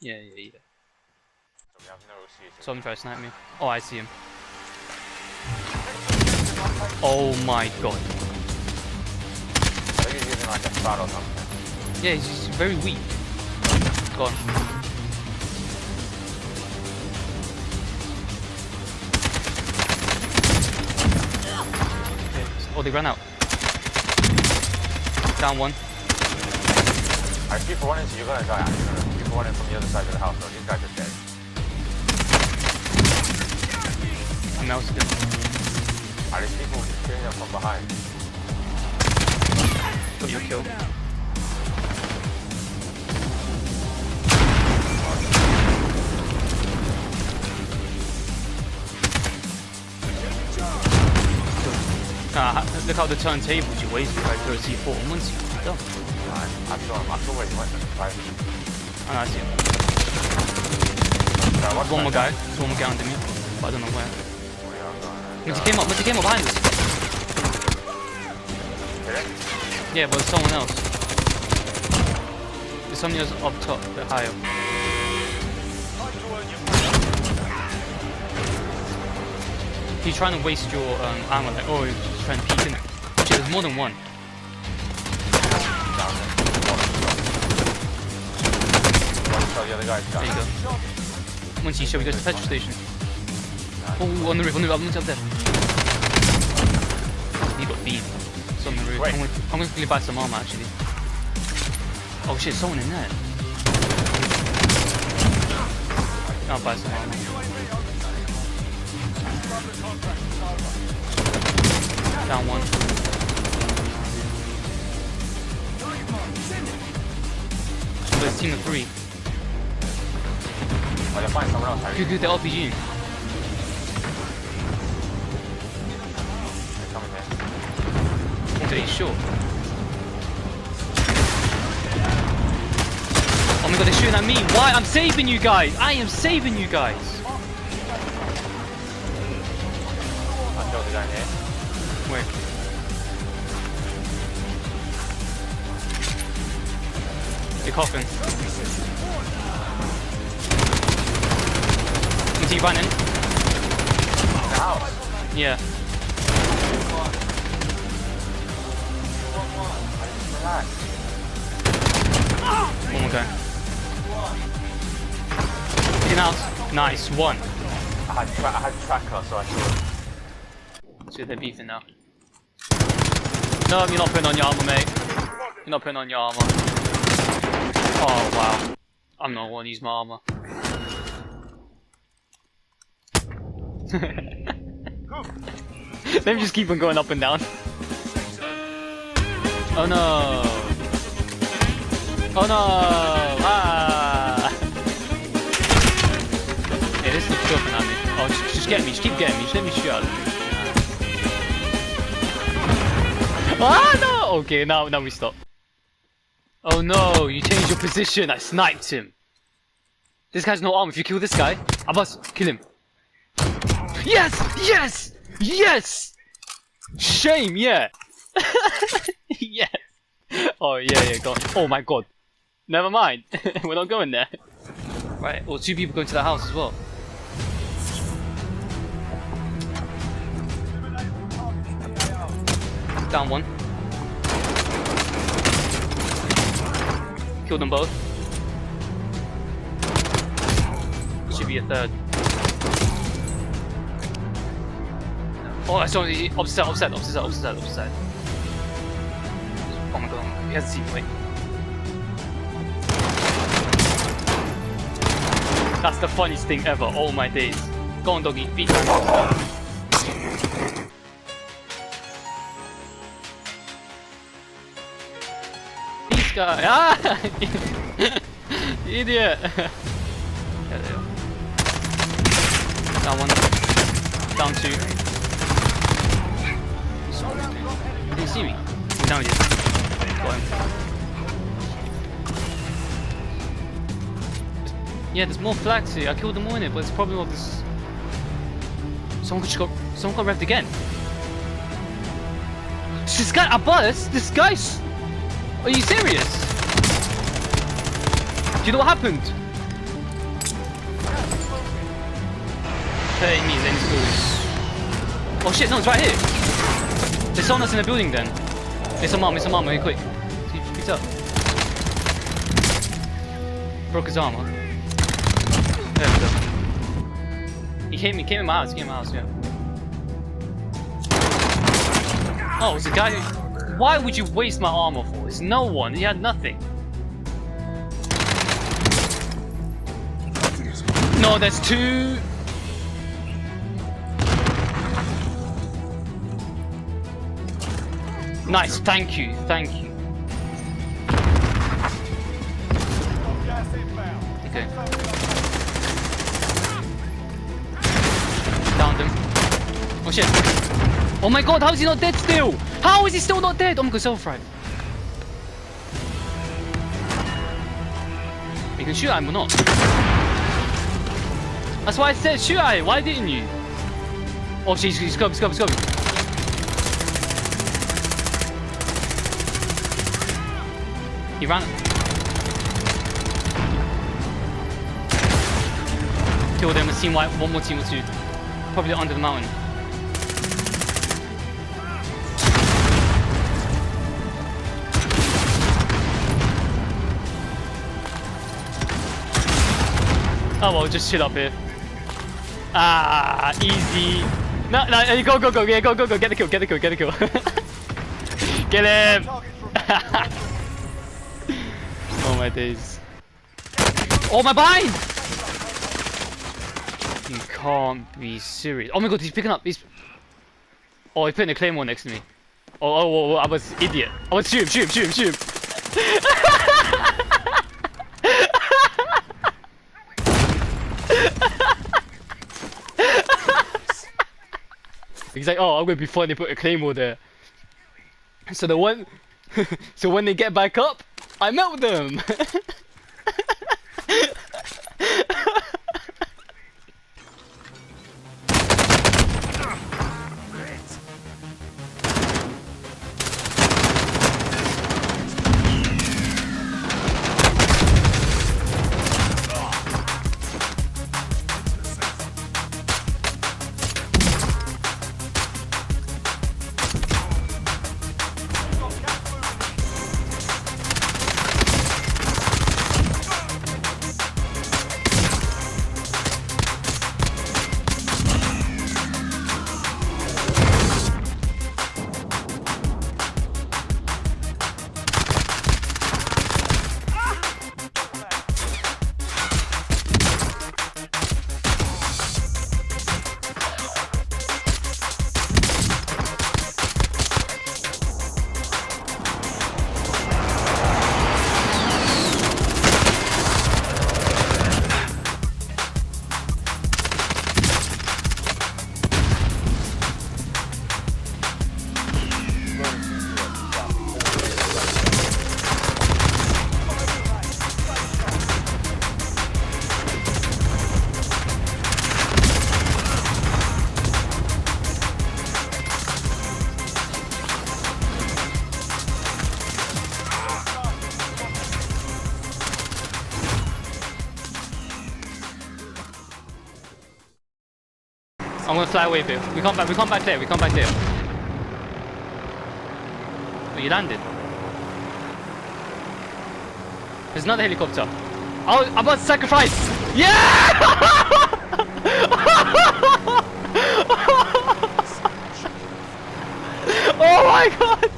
Yeah. So we have no CC. Someone try to snipe me. Oh, I see him. Oh my god. I think he's using like a spot or something. Yeah, he's very weak. Gone. Okay. Oh, they ran out. Down one. Alright, keep running, so you're gonna die. Keep running from the other side of the house, though. These guys are dead. I melted him. Are these people killing them from behind? Got your kill. Look how the turntables you wasted right through a C4 and once you're done. I saw where he went. Oh, I see him. There's One more guy. There's one more guy under me. But I don't know where. Once he came up behind us. Yeah, but there's someone else. There's someone else up top, a bit higher. He's trying to waste your ammo, like, oh, he's just trying to peek in it. Actually, there's more than one. The other guy's There you go. Once you show, we go to the petrol station. Oh, on the roof, up there. He got beat. It's on the roof. I'm gonna quickly buy some armor, actually. Oh shit, someone in there. I'll buy some armor. Down one. So it's team of 3. Oh, they're finding someone else. Good, the RPG. They're coming here. Okay, sure. Oh my god, they're shooting at me. Why? I'm saving you guys. I am saving you guys. I killed the guy in here. Wait. They're coughing. Is he running? The house. Yeah. Relax. One more guy. In house. Nice, one. I had tracker, so I saw it. So they're beefing now. No, you're not putting on your armor, mate. You're not putting on your armor. Oh, wow. I'm not going to use my armor. Let me just keep on going up and down. Oh no! Oh no! Ah! Hey, this is jumping at me. Oh, just get me. Just keep getting me. Just let me shoot out. Ah no! Okay, now we stop. Oh no! You changed your position. I sniped him. This guy's no armor. If you kill this guy, I must kill him. Yes! Yes! Yes! Shame, yeah! Yes! Oh, yeah, go on. Oh my god. Never mind. We're not going there. Right, well, 2 people going to the house as well. Down one. Killed them both. Should be a third. Oh, I saw the opposite side. Oh my god, he has a team, wait. That's the funniest thing ever, oh my days. Go on, doggy, beat him. This guy, ah! Idiot! Yeah, there you go. Down one, down 2. Did you see me? I'm down with you. Got him. Yeah, there's more flags here. I killed them all in it, but it's probably all this. Someone got revved again. This guy, Abbas, this guy's. Are you serious? Do you know what happened? 30 meters in this building. Oh shit, no, it's right here. There's someone else in the building then. It's a mom, really quick. He picked up. Broke his armor. There we go. He came in my house, yeah. Oh, it's a guy who... Why would you waste my armor for? It's no one, he had nothing. No, there's two... Nice, thank you. Okay. Downed him. Oh shit. Oh my god, how is he not dead still? How is he still not dead? Oh my god, self-fried. You can shoot at him or not? That's why I said shoot at him. Why didn't you? Oh shit, he's coming. He ran. Killed him. Let's see one more team or two. Probably under the mountain. Oh well, just chill up here. Ah, easy. No, go. Yeah, go. Get the kill. Get him. Oh my days. Oh my bind! You can't be serious. Oh my god, he's picking up. Oh, he's putting a claymore next to me. Oh, I was an idiot. I was shoot him. He's like, oh, I'm gonna be funny, put a claymore there. So so when they get back up, I melt them. I'm gonna fly away here. We come back there. Oh, you landed. There's another helicopter. Oh, I'm about to sacrifice! Yeah! Oh my god!